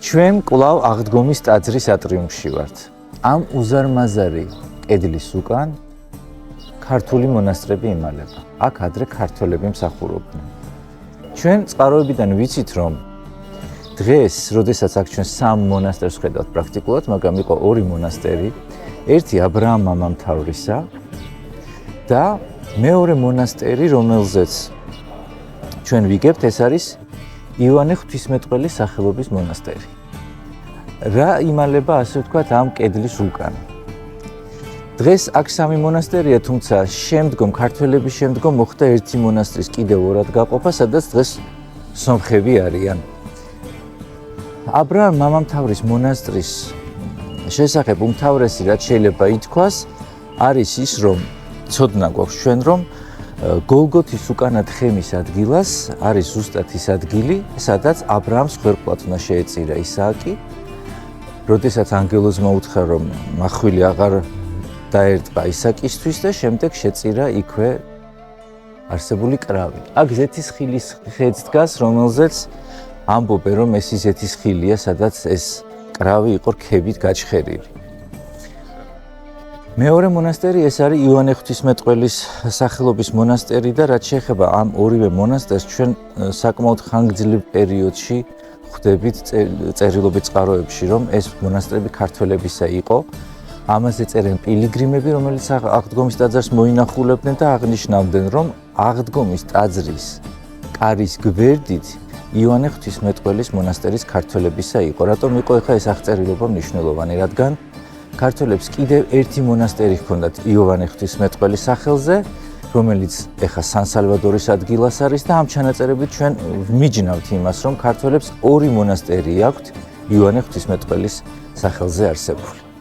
ჩვენ კვლავ აღდგომის ტაძრის ატრიუმში ვართ. ამ უზარმაზარი კედლის უკან ქართული მონასტრები იმალება. აქ ადრე ქართველები მსახურობდნენ. ჩვენ წყაროებიდან ვიცით, რომ დღეს, როდესაც აქ ჩვენ სამ მონასტერს ხედავთ პრაქტიკულად, მაგრამ იყო ორი მონასტერი, ერთი აბრაამ მამამთავრისა და მეორე მონასტერი, რომელზეც ჩვენ ვიგებთ, ეს არის ივანე ღვთისმეტყველის სახელობის მონასტერი. რა იმალება, ასე ვთქვათ, ამ კედლის უკან. დღეს აქ სამი მონასტერია, თუმცა შემდგომ ქართველების შემდგომ მოხდა ერთი მონასტრის კიდევ ორად გაყოფა, სადაც დღეს სომხები არიან. აბრაამ მამამთავრის მონასტრის შესახებ უმთავრესი, რაც შეიძლება ითქვას, არის ის, რომ ცოდნა გვაქვს ჩვენ, რომ გოლგოთის უკანა თხემის ადგილას არის ზუსტად ის ადგილი, სადაც აბრაამს ხვერპლად უნდა შეეწირა ისააკი, როდესაც ანგელოზმა უთხრა, რომ მახვილი აღარ დაერტყა ისააკისთვის და შემდეგ შეწირა იქვე არსებული კრავი. აქ ზეთის ხილის ხეც დგას, რომელზეც ამბობენ, რომ ეს ზეთის ხილია, სადაც ეს კრავი იყო რქებით გაჩხერილი. მეორე მონასტერი ეს არის ივანე ღვთისმეტყველის სახელობის მონასტერი და რაც შეეხება ამ ორივე მონასტერს, ჩვენ საკმაოდ ხანგრძლივ პერიოდში ხვდებით წერილობით წყაროებში, რომ ეს მონასტრები ქართველებისა იყო. ამაზე წერენ პილიგრიმები, რომელიც აღდგომის ტაძარს მოინახულებდნენ და აღნიშნავდნენ, რომ აღდგომის ტაძრის კარის გვერდით ივანე ღვთისმეტყველის მონასტერის ქართველებისა იყო. რატომ იყო ახლა ეს აღწერილობა მნიშვნელოვანი? რადგან ქართველებს კიდევ ერთი მონასტერი ჰქონდათ ივანე ღვთისმეტყველის სახელზე, რომელიც ახლა სან-სალვადორის ადგილას არის და ამ ჩანაწერებით ჩვენ ვმიჯნავთ იმას, რომ ქართველებს ორი მონასტერი აქვთ ივანე ღვთისმეტყველის სახელზე არსებული.